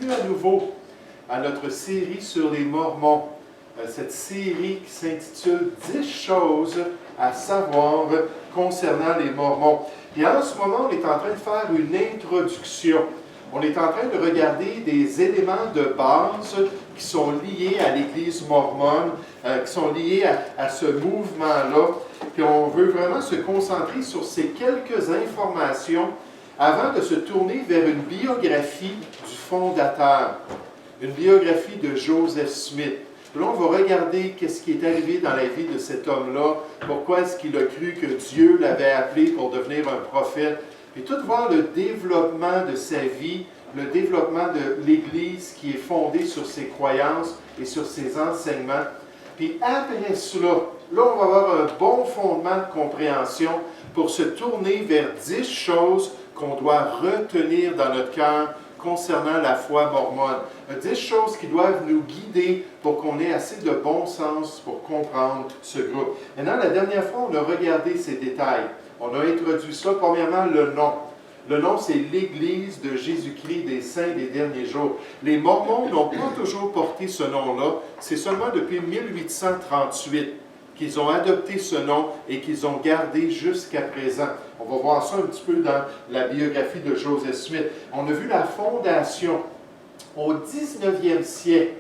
bienvenue à nouveau à notre série sur les Mormons. Cette série qui s'intitule 10 choses à savoir concernant les Mormons. Et en ce moment, on est en train de faire une introduction. On est en train de regarder des éléments de base qui sont liés à l'Église mormone, qui sont liés à ce mouvement-là. Puis on veut vraiment se concentrer sur ces quelques informations avant de se tourner vers une biographie du fondateur, une biographie de Joseph Smith. Là, on va regarder qu'est-ce qui est arrivé dans la vie de cet homme-là, pourquoi est-ce qu'il a cru que Dieu l'avait appelé pour devenir un prophète, et tout voir le développement de sa vie, le développement de l'Église qui est fondée sur ses croyances et sur ses enseignements. Puis après cela, là, on va avoir un bon fondement de compréhension pour se tourner vers 10 choses qu'on doit retenir dans notre cœur concernant la foi mormone. 10 choses qui doivent nous guider pour qu'on ait assez de bon sens pour comprendre ce groupe. Maintenant, la dernière fois, on a regardé ces détails. On a introduit ça. Premièrement, le nom. Le nom, c'est l'Église de Jésus-Christ des Saints des Derniers Jours. Les Mormons n'ont pas toujours porté ce nom-là. C'est seulement depuis 1838 qu'ils ont adopté ce nom et qu'ils ont gardé jusqu'à présent. On va voir ça un petit peu dans la biographie de Joseph Smith. On a vu la fondation au 19e siècle.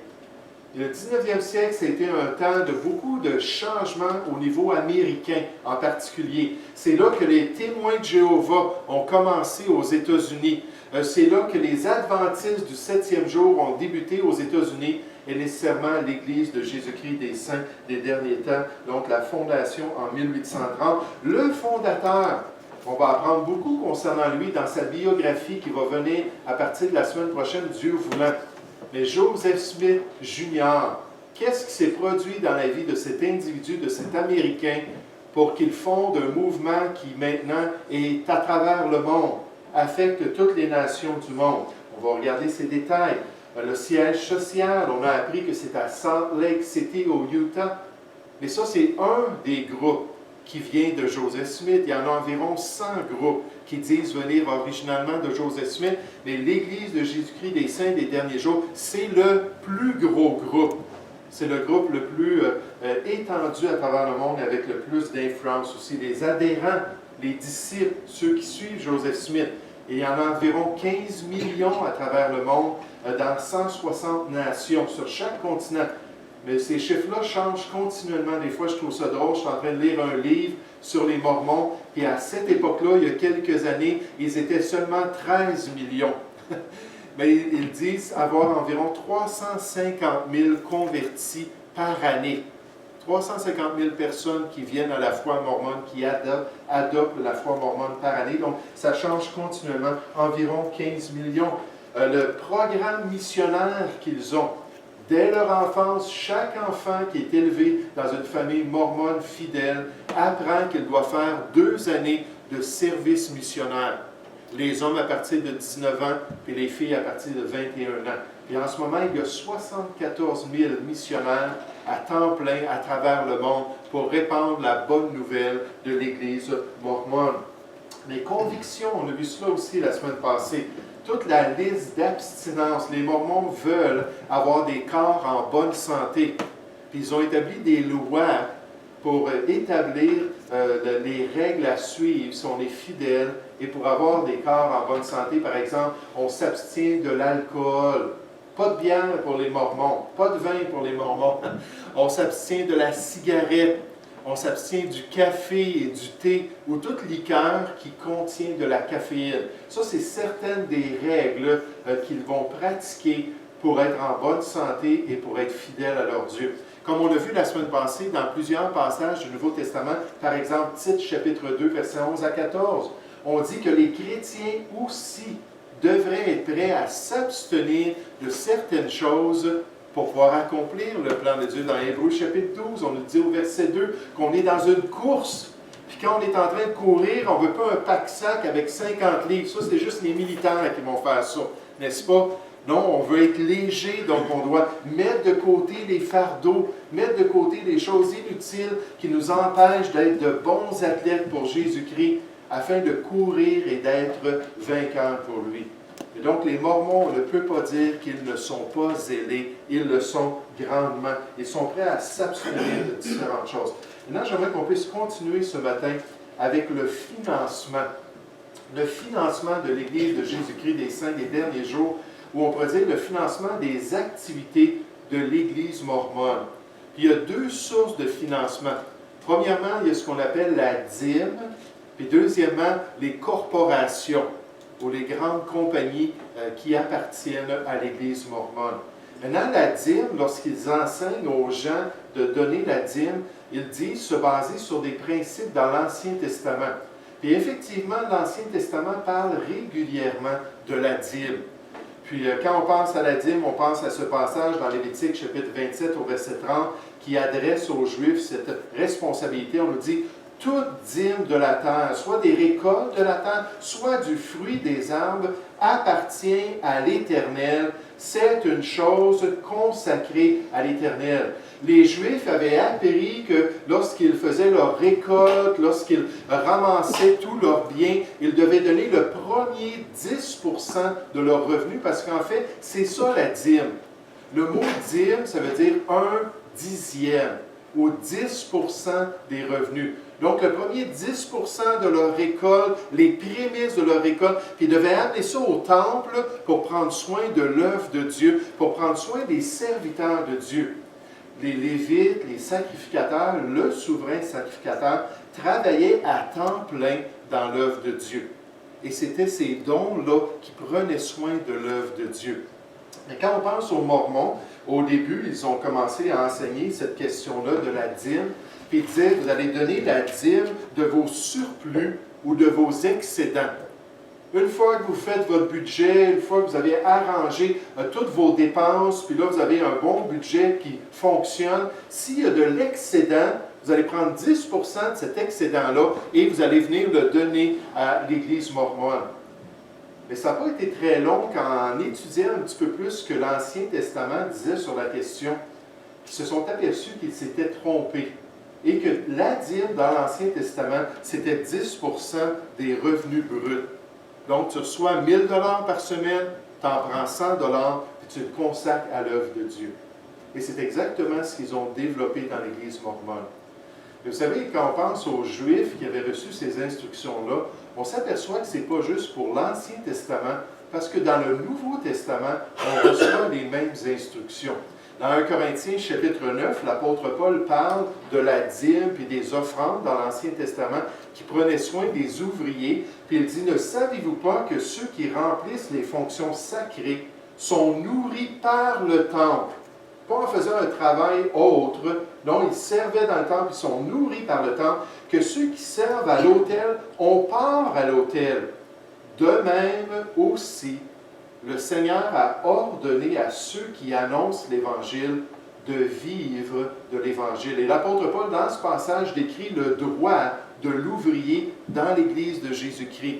Le 19e siècle, c'était un temps de beaucoup de changements au niveau américain en particulier. C'est là que les témoins de Jéhovah ont commencé aux États-Unis. C'est là que les adventistes du 7e jour ont débuté aux États-Unis et nécessairement l'Église de Jésus-Christ des Saints des Derniers Temps, donc la fondation en 1830. Le fondateur, on va apprendre beaucoup concernant lui dans sa biographie qui va venir à partir de la semaine prochaine, Dieu voulant. Mais Joseph Smith Jr., qu'est-ce qui s'est produit dans la vie de cet individu, de cet Américain, pour qu'il fonde un mouvement qui maintenant est à travers le monde, affecte toutes les nations du monde? On va regarder ces détails. Le siège social, on a appris que c'est à Salt Lake City, au Utah. Mais ça, c'est un des groupes qui vient de Joseph Smith. Il y en a environ 100 groupes qui disent venir originalement de Joseph Smith. Mais l'Église de Jésus-Christ des Saints des Derniers Jours, c'est le plus gros groupe. C'est le groupe le plus étendu à travers le monde avec le plus d'influence aussi. Les adhérents, les disciples, ceux qui suivent Joseph Smith. Et il y en a environ 15 millions à travers le monde, dans 160 nations, sur chaque continent. Mais ces chiffres-là changent continuellement. Des fois, je trouve ça drôle. Je suis en train de lire un livre sur les Mormons. Et à cette époque-là, il y a quelques années, ils étaient seulement 13 millions. Mais ils disent avoir environ 350 000 convertis par année. 350 000 personnes qui viennent à la foi mormone, qui adoptent la foi mormone par année. Donc, ça change continuellement. Environ 15 millions. Le programme missionnaire qu'ils ont, dès leur enfance, chaque enfant qui est élevé dans une famille mormone fidèle apprend qu'il doit faire 2 années de service missionnaire. Les hommes à partir de 19 ans et les filles à partir de 21 ans. Et en ce moment, il y a 74 000 missionnaires à temps plein à travers le monde pour répandre la bonne nouvelle de l'Église mormone. Les convictions, on a vu cela aussi la semaine passée. Toute la liste d'abstinence. Les Mormons veulent avoir des corps en bonne santé. Puis ils ont établi des lois pour établir les règles à suivre si on est fidèle et pour avoir des corps en bonne santé. Par exemple, on s'abstient de l'alcool. Pas de bière pour les Mormons, pas de vin pour les Mormons. On s'abstient de la cigarette. On s'abstient du café et du thé ou toute liqueur qui contient de la caféine. Ça, c'est certaines des règles qu'ils vont pratiquer pour être en bonne santé et pour être fidèles à leur Dieu. Comme on l'a vu la semaine passée dans plusieurs passages du Nouveau Testament, par exemple, Tite, chapitre 2, versets 11 à 14, on dit que les chrétiens aussi devraient être prêts à s'abstenir de certaines choses pour pouvoir accomplir le plan de Dieu. Dans Hébreux chapitre 12, on nous dit au verset 2 qu'on est dans une course. Puis quand on est en train de courir, on ne veut pas un pack-sac avec 50 livres. Ça, c'est juste les militaires qui vont faire ça, n'est-ce pas? Non, on veut être léger, donc on doit mettre de côté les fardeaux, mettre de côté les choses inutiles qui nous empêchent d'être de bons athlètes pour Jésus-Christ, afin de courir et d'être vainqueurs pour lui. Et donc, les Mormons, on ne peut pas dire qu'ils ne sont pas zélés, ils le sont grandement. Ils sont prêts à s'abstenir de différentes choses. Maintenant, j'aimerais qu'on puisse continuer ce matin avec le financement. Le financement de l'Église de Jésus-Christ des Saints des derniers jours, ou on pourrait dire le financement des activités de l'Église mormone. Puis il y a deux sources de financement. Premièrement, il y a ce qu'on appelle la dîme, puis deuxièmement, les corporations ou les grandes compagnies qui appartiennent à l'Église mormone. Maintenant, la dîme, lorsqu'ils enseignent aux gens de donner la dîme, ils disent se baser sur des principes dans l'Ancien Testament. Puis effectivement, l'Ancien Testament parle régulièrement de la dîme. Puis quand on pense à la dîme, on pense à ce passage dans Lévitique chapitre 27 au verset 30 qui adresse aux Juifs cette responsabilité. On nous dit « toute dîme de la terre, soit des récoltes de la terre, soit du fruit des arbres, appartient à l'Éternel. C'est une chose consacrée à l'Éternel. » Les Juifs avaient appris que lorsqu'ils faisaient leur récolte, lorsqu'ils ramassaient tous leurs biens, ils devaient donner le premier 10% de leurs revenus parce qu'en fait, c'est ça la dîme. Le mot dîme, ça veut dire 1/10 ou 10% des revenus. Donc, le premier 10% de leur récolte, les prémices de leur récolte, puis ils devaient amener ça au temple pour prendre soin de l'œuvre de Dieu, pour prendre soin des serviteurs de Dieu. Les Lévites, les sacrificateurs, le souverain sacrificateur, travaillaient à temps plein dans l'œuvre de Dieu. Et c'était ces dons-là qui prenaient soin de l'œuvre de Dieu. Mais quand on pense aux Mormons, au début, ils ont commencé à enseigner cette question-là de la dîme, puis ils disaient, vous allez donner la dîme de vos surplus ou de vos excédents. Une fois que vous faites votre budget, une fois que vous avez arrangé toutes vos dépenses, puis là, vous avez un bon budget qui fonctionne, s'il y a de l'excédent, vous allez prendre 10% de cet excédent-là et vous allez venir le donner à l'Église mormone. Mais ça n'a pas été très long qu'en étudiant un petit peu plus ce que l'Ancien Testament disait sur la question, ils se sont aperçus qu'ils s'étaient trompés et que la dîme dans l'Ancien Testament, c'était 10% des revenus bruts. Donc, tu reçois 1 000 $ par semaine, tu en prends 100 $, puis tu le consacres à l'œuvre de Dieu. Et c'est exactement ce qu'ils ont développé dans l'Église mormone. Mais vous savez, quand on pense aux Juifs qui avaient reçu ces instructions-là, on s'aperçoit que ce n'est pas juste pour l'Ancien Testament, parce que dans le Nouveau Testament, on reçoit les mêmes instructions. Dans 1 Corinthiens chapitre 9, l'apôtre Paul parle de la dîme et des offrandes dans l'Ancien Testament qui prenaient soin des ouvriers. Puis il dit, ne savez-vous pas que ceux qui remplissent les fonctions sacrées sont nourris par le temple? Pas en faisant un travail autre, non, ils servaient dans le temple, ils sont nourris par le temple, que ceux qui servent à l'autel ont part à l'autel. De même aussi, le Seigneur a ordonné à ceux qui annoncent l'Évangile de vivre de l'Évangile. Et l'apôtre Paul, dans ce passage, décrit le droit de l'ouvrier dans l'Église de Jésus-Christ.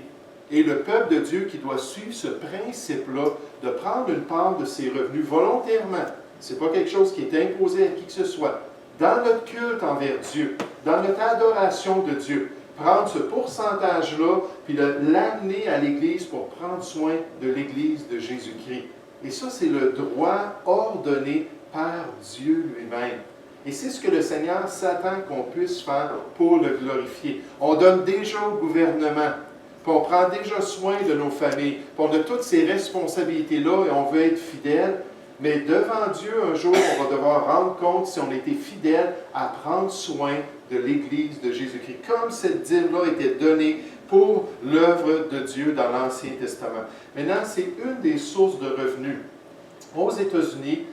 Et le peuple de Dieu qui doit suivre ce principe-là, de prendre une part de ses revenus volontairement. Ce n'est pas quelque chose qui est imposé à qui que ce soit. Dans notre culte envers Dieu, dans notre adoration de Dieu, prendre ce pourcentage-là, puis l'amener à l'Église pour prendre soin de l'Église de Jésus-Christ. Et ça, c'est le droit ordonné par Dieu lui-même. Et c'est ce que le Seigneur s'attend qu'on puisse faire pour le glorifier. On donne déjà au gouvernement, puis on prend déjà soin de nos familles, puis on a toutes ces responsabilités-là et on veut être fidèle. Mais devant Dieu, un jour, on va devoir rendre compte si on était fidèle à prendre soin de l'Église de Jésus-Christ, comme cette dîme-là était donnée pour l'œuvre de Dieu dans l'Ancien Testament. Maintenant, c'est une des sources de revenus. Aux États-Unis,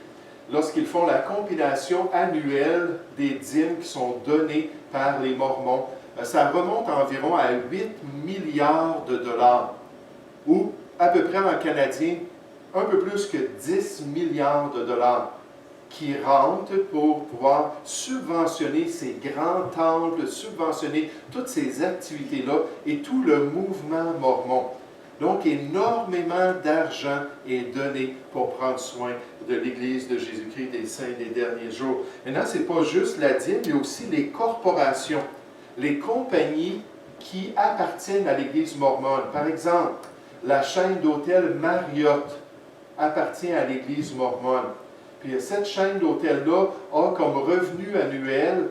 lorsqu'ils font la compilation annuelle des dîmes qui sont données par les Mormons, ça remonte environ à 8 milliards de dollars, ou à peu près en canadien, un peu plus que 10 milliards de dollars qui rentrent pour pouvoir subventionner ces grands temples, subventionner toutes ces activités-là et tout le mouvement mormon. Donc, énormément d'argent est donné pour prendre soin de l'Église de Jésus-Christ des Saints des derniers jours. Maintenant, ce n'est pas juste la dîme, mais aussi les corporations, les compagnies qui appartiennent à l'Église mormone. Par exemple, la chaîne d'hôtels Marriott appartient à l'Église mormone. Puis cette chaîne d'hôtels-là a comme revenu annuel,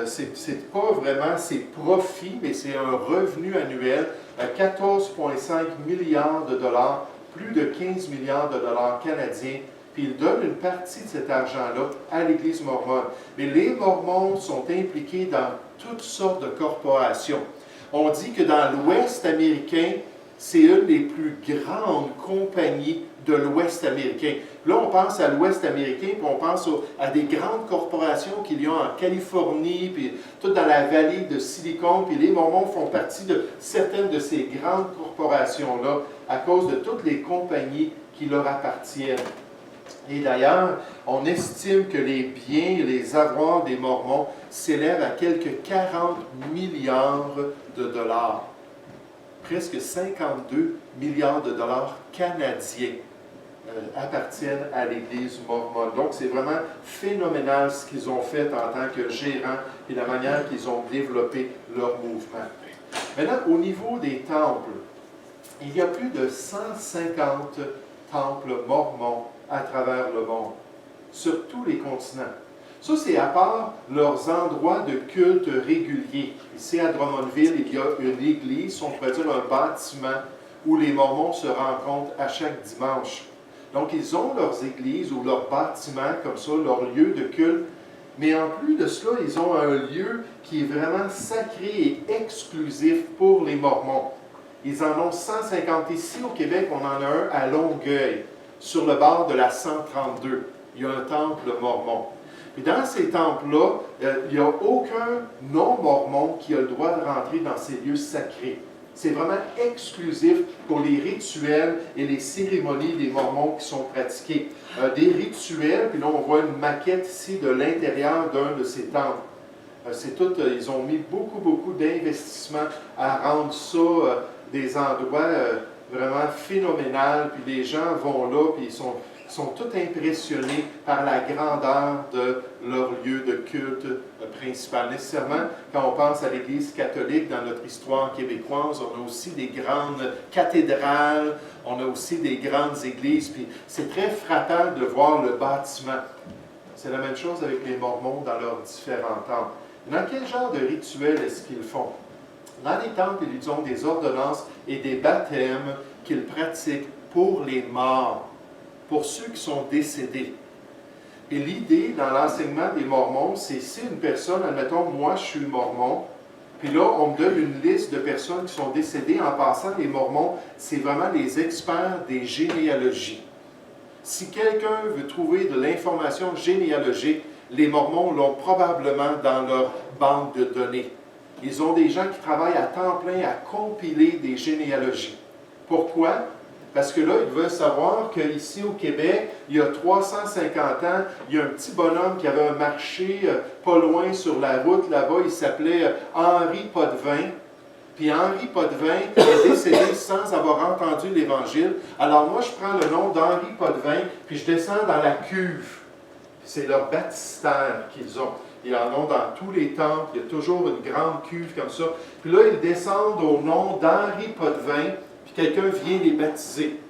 c'est pas vraiment ses profits, mais c'est un revenu annuel à 14,5 milliards de dollars, plus de 15 milliards de dollars canadiens. Puis il donne une partie de cet argent-là à l'Église mormone. Mais les Mormons sont impliqués dans toutes sortes de corporations. On dit que dans l'Ouest américain, c'est une des plus grandes compagnies de l'Ouest américain. Là, on pense à l'Ouest américain, puis on pense à des grandes corporations qu'il y a en Californie, puis tout dans la vallée de Silicon, puis les Mormons font partie de certaines de ces grandes corporations-là à cause de toutes les compagnies qui leur appartiennent. Et d'ailleurs, on estime que les biens et les avoirs des Mormons s'élèvent à quelques 40 milliards de dollars. Presque 52 milliards de dollars canadiens appartiennent à l'Église mormone. Donc, c'est vraiment phénoménal ce qu'ils ont fait en tant que gérants et la manière qu'ils ont développé leur mouvement. Maintenant, au niveau des temples, il y a plus de 150 temples mormons à travers le monde, sur tous les continents. Ça, c'est à part leurs endroits de culte réguliers. Ici, à Drummondville, il y a une église, on pourrait dire un bâtiment, où les Mormons se rencontrent à chaque dimanche. Donc, ils ont leurs églises ou leurs bâtiments, comme ça, leur lieu de culte. Mais en plus de cela, ils ont un lieu qui est vraiment sacré et exclusif pour les Mormons. Ils en ont 150. Ici, au Québec, on en a un à Longueuil, sur le bord de la 132. Il y a un temple mormon. Et dans ces temples-là, il n'y a aucun non-mormon qui a le droit de rentrer dans ces lieux sacrés. C'est vraiment exclusif pour les rituels et les cérémonies des Mormons qui sont pratiqués. Des rituels, puis là on voit une maquette ici de l'intérieur d'un de ces temples. C'est tout, ils ont mis beaucoup d'investissement à rendre ça des endroits vraiment phénoménaux, puis les gens vont là, puis ils sont tous impressionnés par la grandeur de leur lieu de culte principal. Nécessairement, quand on pense à l'Église catholique dans notre histoire québécoise, on a aussi des grandes cathédrales, on a aussi des grandes églises, puis c'est très frappant de voir le bâtiment. C'est la même chose avec les Mormons dans leurs différents temples. Dans quel genre de rituel est-ce qu'ils font? Dans les temples, ils ont des ordonnances et des baptêmes qu'ils pratiquent pour les morts, pour ceux qui sont décédés. Et l'idée dans l'enseignement des Mormons, c'est si une personne, admettons, moi je suis mormon, puis là on me donne une liste de personnes qui sont décédées. En passant, les Mormons, c'est vraiment les experts des généalogies. Si quelqu'un veut trouver de l'information généalogique, les Mormons l'ont probablement dans leur banque de données. Ils ont des gens qui travaillent à temps plein à compiler des généalogies. Pourquoi? Parce que là, ils veulent savoir qu'ici au Québec, il y a 350 ans, il y a un petit bonhomme qui avait un marché pas loin sur la route là-bas, il s'appelait Henri Potvin. Puis Henri Potvin est décédé sans avoir entendu l'Évangile. Alors moi, je prends le nom d'Henri Potvin, puis je descends dans la cuve. C'est leur baptistère qu'ils ont. Ils en ont dans tous les temples, il y a toujours une grande cuve comme ça. Puis là, ils descendent au nom d'Henri Potvin, puis quelqu'un vient les baptiser.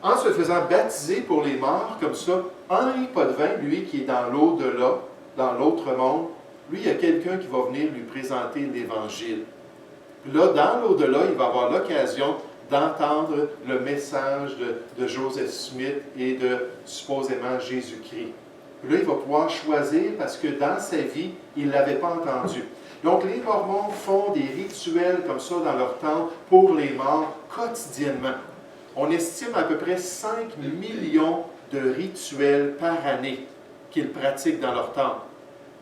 En se faisant baptiser pour les morts comme ça, Henri Potvin, lui qui est dans l'au-delà, dans l'autre monde, lui, il y a quelqu'un qui va venir lui présenter l'Évangile. Là, dans l'au-delà, il va avoir l'occasion d'entendre le message de Joseph Smith et de supposément Jésus-Christ. Là, il va pouvoir choisir parce que dans sa vie, il ne l'avait pas entendu. Donc, les Mormons font des rituels comme ça dans leur temple pour les morts quotidiennement. On estime à peu près 5 millions de rituels par année qu'ils pratiquent dans leur temple.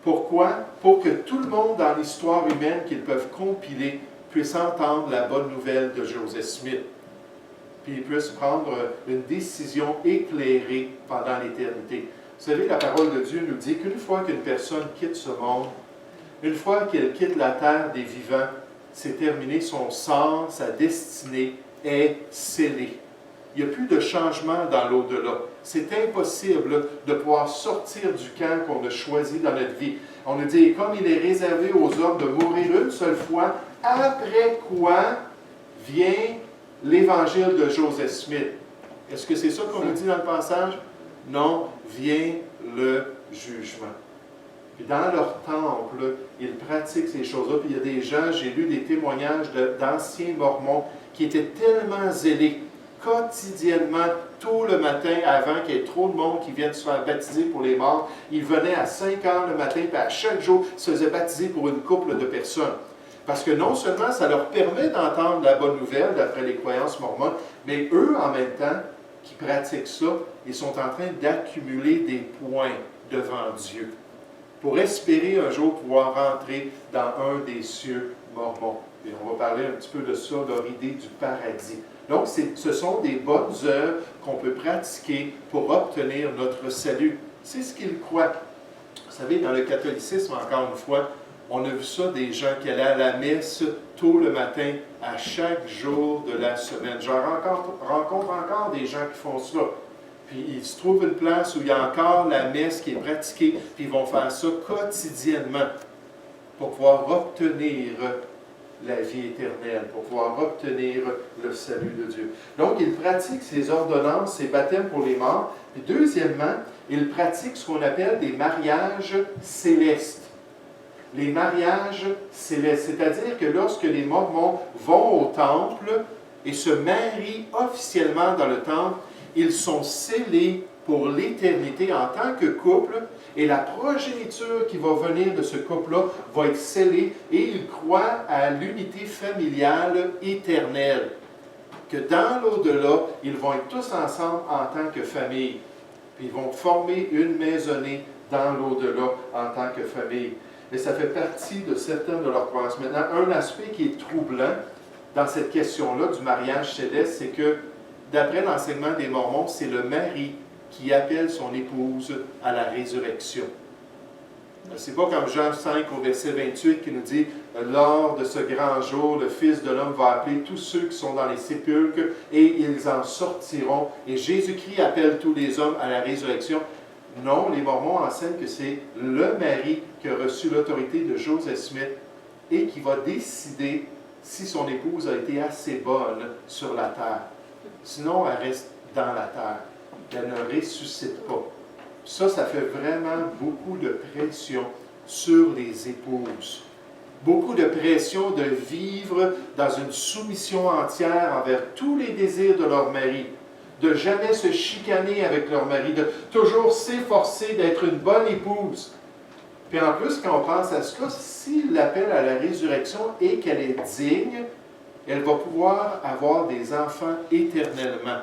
Pourquoi? Pour que tout le monde dans l'histoire humaine qu'ils peuvent compiler puisse entendre la bonne nouvelle de Joseph Smith. Puis ils puissent prendre une décision éclairée pendant l'éternité. Vous savez, la parole de Dieu nous dit qu'une fois qu'une personne quitte ce monde, une fois qu'elle quitte la terre des vivants, c'est terminé, son sort, sa destinée est scellée. Il n'y a plus de changement dans l'au-delà. C'est impossible de pouvoir sortir du camp qu'on a choisi dans notre vie. On nous dit, comme il est réservé aux hommes de mourir une seule fois, après quoi vient l'évangile de Joseph Smith. Est-ce que c'est ça qu'on nous dit dans le passage? Non, vient le jugement. Puis dans leur temple, ils pratiquent ces choses-là. Puis il y a des gens, j'ai lu des témoignages d'anciens mormons qui étaient tellement zélés, quotidiennement, tôt le matin, avant qu'il y ait trop de monde qui vienne se faire baptiser pour les morts. Ils venaient à 5 heures le matin, puis à chaque jour, ils se faisaient baptiser pour une couple de personnes. Parce que non seulement ça leur permet d'entendre la bonne nouvelle d'après les croyances mormones, mais eux, en même temps, qui pratiquent ça, ils sont en train d'accumuler des points devant Dieu pour espérer un jour pouvoir rentrer dans un des cieux mormons. Et on va parler un petit peu de ça, leur idée du paradis. Donc, ce sont des bonnes œuvres qu'on peut pratiquer pour obtenir notre salut. C'est ce qu'ils croient. Vous savez, dans le catholicisme, encore une fois, on a vu ça, des gens qui allaient à la messe tôt le matin, à chaque jour de la semaine. Je rencontre encore des gens qui font ça. Puis il se trouve une place où il y a encore la messe qui est pratiquée, puis ils vont faire ça quotidiennement pour pouvoir obtenir la vie éternelle, pour pouvoir obtenir le salut de Dieu. Donc, ils pratiquent ces ordonnances, ces baptêmes pour les morts. Puis deuxièmement, ils pratiquent ce qu'on appelle des mariages célestes. Les mariages célestes, c'est-à-dire que lorsque les Mormons vont au temple et se marient officiellement dans le temple, ils sont scellés pour l'éternité en tant que couple, et la progéniture qui va venir de ce couple-là va être scellée, et ils croient à l'unité familiale éternelle, que dans l'au-delà, ils vont être tous ensemble en tant que famille, puis ils vont former une maisonnée dans l'au-delà en tant que famille. Mais ça fait partie de certaines de leurs croyances. Maintenant, un aspect qui est troublant dans cette question-là du mariage céleste, c'est que, d'après l'enseignement des Mormons, c'est le mari qui appelle son épouse à la résurrection. C'est pas comme Jean 5 au verset 28 qui nous dit « Lors de ce grand jour, le Fils de l'homme va appeler tous ceux qui sont dans les sépulcres et ils en sortiront. Et Jésus-Christ appelle tous les hommes à la résurrection. » Non, les Mormons enseignent que c'est le mari qui a reçu l'autorité de Joseph Smith et qui va décider si son épouse a été assez bonne sur la terre. Sinon, elle reste dans la terre. Elle ne ressuscite pas. Ça fait vraiment beaucoup de pression sur les épouses. Beaucoup de pression de vivre dans une soumission entière envers tous les désirs de leur mari, de jamais se chicaner avec leur mari, de toujours s'efforcer d'être une bonne épouse. Puis en plus, quand on pense à cela, s'il l'appelle à la résurrection et qu'elle est digne, elle va pouvoir avoir des enfants éternellement.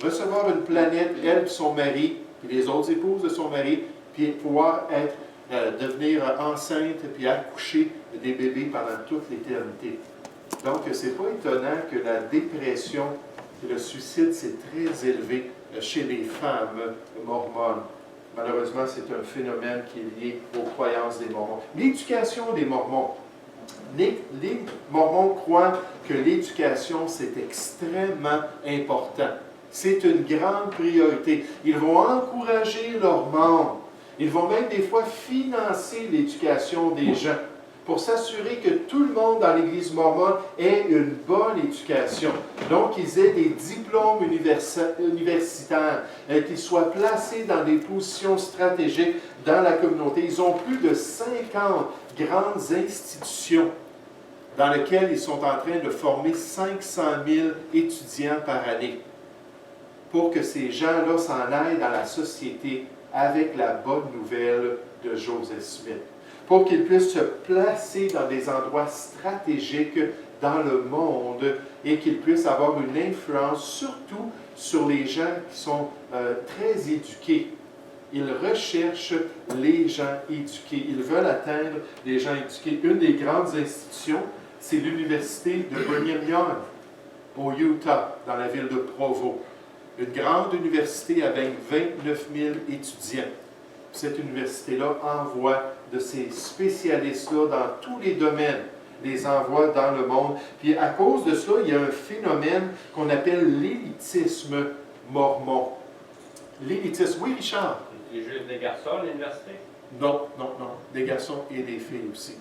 Recevoir une planète, elle et son mari, puis les autres épouses de son mari, puis pouvoir devenir enceinte, puis accoucher des bébés pendant toute l'éternité. Donc, ce n'est pas étonnant que la dépression et le suicide, c'est très élevé chez les femmes mormones. Malheureusement, c'est un phénomène qui est lié aux croyances des Mormons. L'éducation des Mormons. Les Mormons croient que l'éducation, c'est extrêmement important. C'est une grande priorité. Ils vont encourager leurs membres. Ils vont même des fois financer l'éducation des gens pour s'assurer que tout le monde dans l'Église mormone ait une bonne éducation. Donc, qu'ils aient des diplômes universitaires, qu'ils soient placés dans des positions stratégiques dans la communauté. Ils ont plus de 50 grandes institutions dans lesquelles ils sont en train de former 500 000 étudiants par année pour que ces gens-là s'en aillent dans la société avec la bonne nouvelle de Joseph Smith, pour qu'ils puissent se placer dans des endroits stratégiques dans le monde et qu'ils puissent avoir une influence surtout sur les gens qui sont très éduqués. Ils recherchent les gens éduqués. Ils veulent atteindre les gens éduqués. Une des grandes institutions, c'est l'université de Brigham Young, au Utah, dans la ville de Provo. Une grande université avec 29 000 étudiants. Cette université-là envoie de ces spécialistes-là dans tous les domaines, les envoie dans le monde. Puis à cause de cela, il y a un phénomène qu'on appelle l'élitisme mormon. L'élitisme, oui Richard? C'est juste des garçons à l'université? Non, non, non. Des garçons et des filles aussi.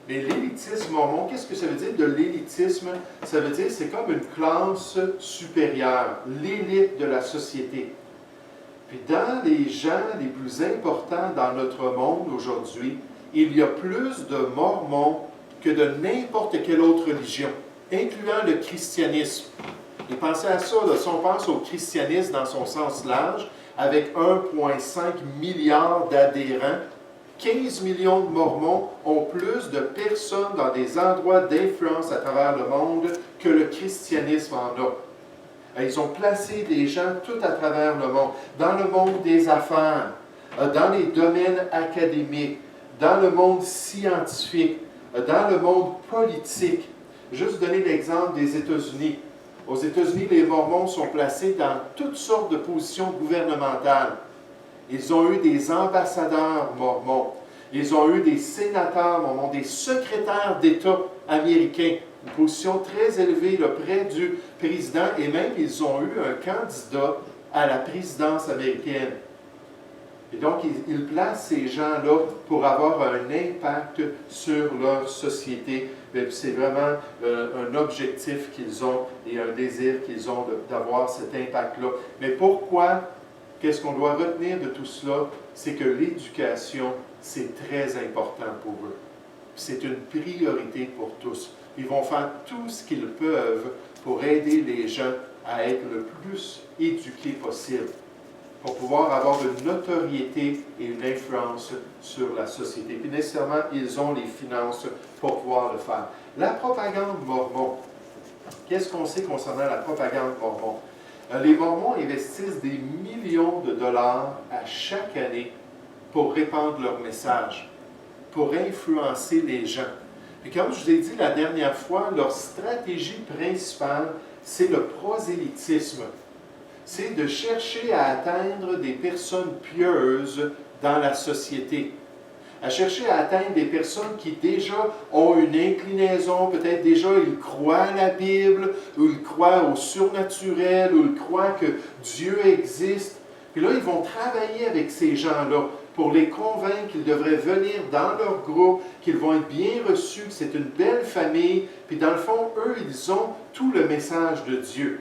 Mais l'élitisme mormon, qu'est-ce que ça veut dire de l'élitisme? Ça veut dire que c'est comme une classe supérieure, l'élite de la société. Puis dans les gens les plus importants dans notre monde aujourd'hui, il y a plus de Mormons que de n'importe quelle autre religion, incluant le christianisme. Et pensez à ça, là, si on pense au christianisme dans son sens large, avec 1,5 milliard d'adhérents, 15 millions de Mormons ont plus de personnes dans des endroits d'influence à travers le monde que le christianisme en a. Ils ont placé des gens tout à travers le monde, dans le monde des affaires, dans les domaines académiques, dans le monde scientifique, dans le monde politique. Juste donner l'exemple des États-Unis. Aux États-Unis, les Mormons sont placés dans toutes sortes de positions gouvernementales. Ils ont eu des ambassadeurs mormons. Ils ont eu des sénateurs mormons, des secrétaires d'État américains. Une position très élevée là, près du président. Et même, ils ont eu un candidat à la présidence américaine. Et donc, ils placent ces gens-là pour avoir un impact sur leur société. C'est vraiment un objectif qu'ils ont et un désir qu'ils ont d'avoir cet impact-là. Mais pourquoi? Qu'est-ce qu'on doit retenir de tout cela? C'est que l'éducation, c'est très important pour eux. C'est une priorité pour tous. Ils vont faire tout ce qu'ils peuvent pour aider les gens à être le plus éduqués possible, pour pouvoir avoir une notoriété et une influence sur la société. Puis nécessairement, ils ont les finances pour pouvoir le faire. La propagande mormon. Qu'est-ce qu'on sait concernant la propagande mormon? Les Mormons investissent des millions de dollars à chaque année pour répandre leur message, pour influencer les gens. Et comme je vous ai dit la dernière fois, leur stratégie principale, c'est le prosélytisme. C'est de chercher à atteindre des personnes pieuses dans la société, à chercher à atteindre des personnes qui déjà ont une inclinaison, peut-être déjà ils croient à la Bible, ou ils croient au surnaturel, ou ils croient que Dieu existe. Puis là, ils vont travailler avec ces gens-là pour les convaincre qu'ils devraient venir dans leur groupe, qu'ils vont être bien reçus, que c'est une belle famille. Puis dans le fond, eux, ils ont tout le message de Dieu.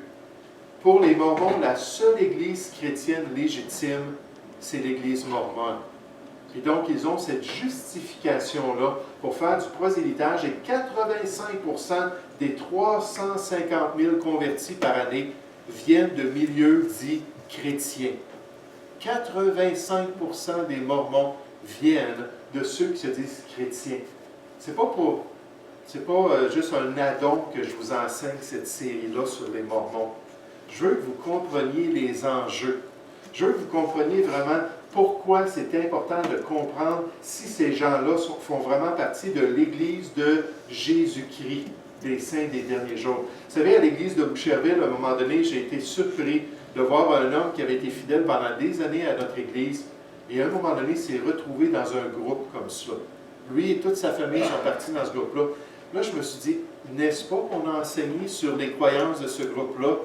Pour les Mormons, la seule église chrétienne légitime, c'est l'église mormone. Et donc, ils ont cette justification-là pour faire du prosélytage. Et 85% des 350 000 convertis par année viennent de milieux dits chrétiens. 85% des Mormons viennent de ceux qui se disent chrétiens. C'est pas juste un addon que je vous enseigne cette série-là sur les Mormons. Je veux que vous compreniez les enjeux. Je veux que vous compreniez vraiment pourquoi c'est important de comprendre si ces gens-là font vraiment partie de l'Église de Jésus-Christ, des saints des derniers jours. Vous savez, à l'Église de Boucherville, à un moment donné, j'ai été surpris de voir un homme qui avait été fidèle pendant des années à notre Église et à un moment donné, s'est retrouvé dans un groupe comme ça. Lui et toute sa famille sont partis dans ce groupe-là. Là, je me suis dit, n'est-ce pas qu'on a enseigné sur les croyances de ce groupe-là?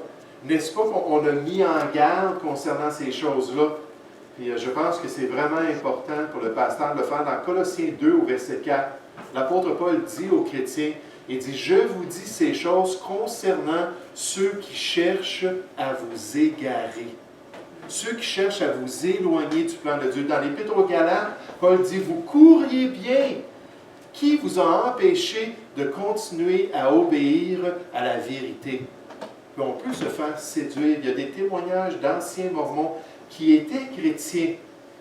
N'est-ce pas qu'on a mis en garde concernant ces choses-là? Puis je pense que c'est vraiment important pour le pasteur de le faire dans Colossiens 2 au verset 4. L'apôtre Paul dit aux chrétiens, il dit, « Je vous dis ces choses concernant ceux qui cherchent à vous égarer. » Ceux qui cherchent à vous éloigner du plan de Dieu. Dans l'Épître aux Galates, Paul dit, « Vous courriez bien. Qui vous a empêché de continuer à obéir à la vérité? » Puis on peut se faire séduire. Il y a des témoignages d'anciens Mormons qui étaient chrétiens,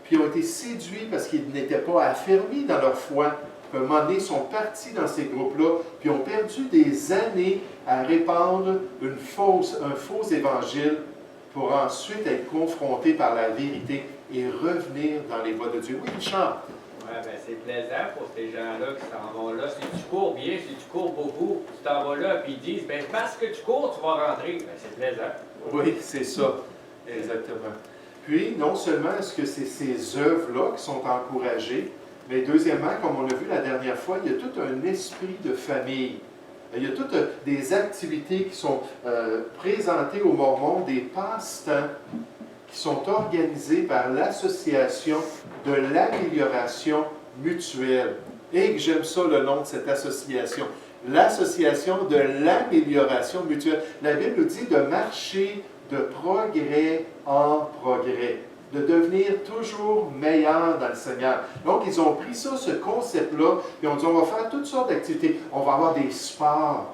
puis ont été séduits parce qu'ils n'étaient pas affermis dans leur foi. Puis à un moment donné, ils sont partis dans ces groupes-là, puis ont perdu des années à répandre un faux évangile pour ensuite être confrontés par la vérité et revenir dans les voies de Dieu. Oui, Richard? Oui, bien, c'est plaisant pour ces gens-là qui s'en vont là. Si tu cours bien, si tu cours beaucoup, tu t'en vas là, puis ils disent, bien, parce que tu cours, tu vas rentrer. Bien, c'est plaisant. Oui, c'est ça. Exactement. Puis, non seulement est-ce que c'est ces œuvres-là qui sont encouragées, mais deuxièmement, comme on l'a vu la dernière fois, il y a tout un esprit de famille. Il y a toutes des activités qui sont présentées aux Mormons, des passe-temps qui sont organisés par l'Association de l'amélioration mutuelle. Et j'aime ça le nom de cette association. L'association de l'amélioration mutuelle. La Bible nous dit de marcher de progrès en progrès, de devenir toujours meilleur dans le Seigneur. Donc, ils ont pris ça, ce concept-là, et on dit, on va faire toutes sortes d'activités. On va avoir des sports,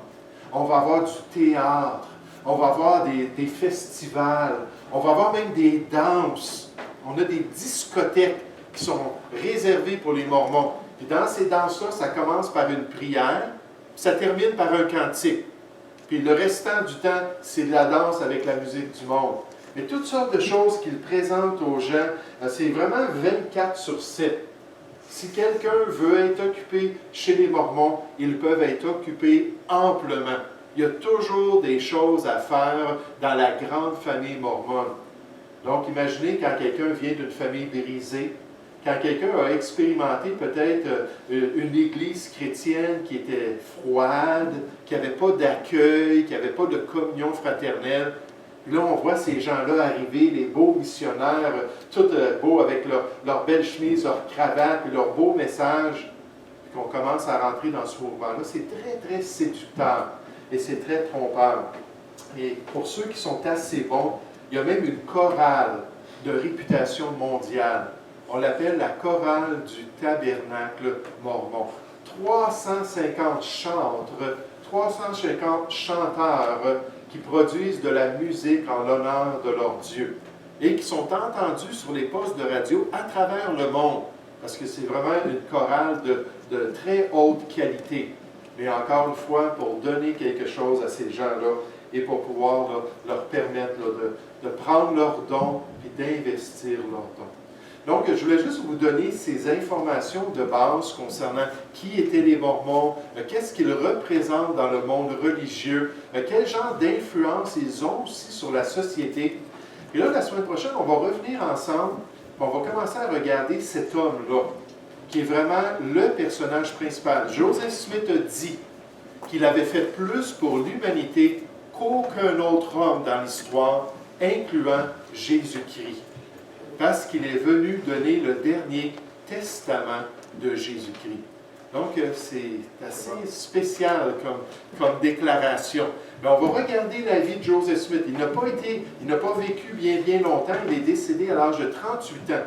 on va avoir du théâtre, on va avoir des festivals, on va avoir même des danses. On a des discothèques qui sont réservées pour les Mormons. Puis dans ces danses-là, ça commence par une prière, puis ça termine par un cantique. Puis le restant du temps, c'est de la danse avec la musique du monde. Mais toutes sortes de choses qu'ils présentent aux gens, c'est vraiment 24/7. Si quelqu'un veut être occupé chez les Mormons, ils peuvent être occupés amplement. Il y a toujours des choses à faire dans la grande famille mormone. Donc, imaginez quand quelqu'un vient d'une famille brisée, quand quelqu'un a expérimenté peut-être une église chrétienne qui était froide, qui n'avait pas d'accueil, qui n'avait pas de communion fraternelle. Puis là, on voit ces gens-là arriver, les beaux missionnaires, tout beaux avec leur belle chemise, leur cravate, puis leur beau message. Puis qu'on commence à rentrer dans ce mouvement-là. C'est très, très séducteur et c'est très trompeur. Et pour ceux qui sont assez bons, il y a même une chorale de réputation mondiale. On l'appelle la chorale du tabernacle mormon. 350 chantres, 350 chanteurs qui produisent de la musique en l'honneur de leur Dieu et qui sont entendus sur les postes de radio à travers le monde, parce que c'est vraiment une chorale de très haute qualité. Mais encore une fois, pour donner quelque chose à ces gens-là et pour pouvoir leur permettre de prendre leurs dons et d'investir leurs dons. Donc, je voulais juste vous donner ces informations de base concernant qui étaient les Mormons, qu'est-ce qu'ils représentent dans le monde religieux, quel genre d'influence ils ont aussi sur la société. Et là, la semaine prochaine, on va revenir ensemble, on va commencer à regarder cet homme-là, qui est vraiment le personnage principal. Joseph Smith a dit qu'il avait fait plus pour l'humanité qu'aucun autre homme dans l'histoire, incluant Jésus-Christ, parce qu'il est venu donner le dernier testament de Jésus-Christ. Donc, c'est assez spécial comme déclaration. Mais on va regarder la vie de Joseph Smith. Il n'a pas vécu bien longtemps. Il est décédé à l'âge de 38 ans.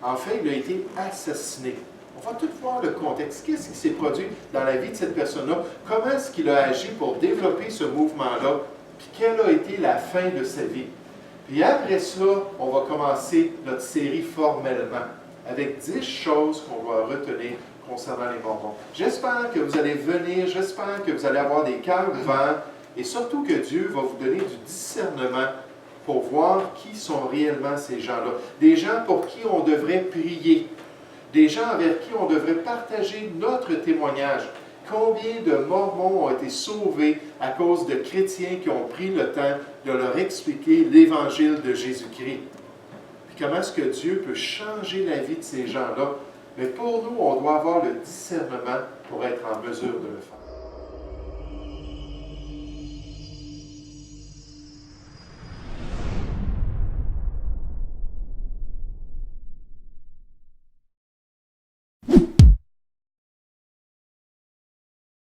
En fait, il a été assassiné. On va tout voir le contexte. Qu'est-ce qui s'est produit dans la vie de cette personne-là? Comment est-ce qu'il a agi pour développer ce mouvement-là? Puis quelle a été la fin de sa vie? Puis après ça, on va commencer notre série formellement, avec 10 choses qu'on va retenir concernant les Mormons. J'espère que vous allez venir, j'espère que vous allez avoir des cœurs ouverts, et surtout que Dieu va vous donner du discernement pour voir qui sont réellement ces gens-là. Des gens pour qui on devrait prier, des gens avec qui on devrait partager notre témoignage. Combien de Mormons ont été sauvés à cause de chrétiens qui ont pris le temps de leur expliquer l'Évangile de Jésus-Christ? Puis comment est-ce que Dieu peut changer la vie de ces gens-là? Mais pour nous, on doit avoir le discernement pour être en mesure de le faire.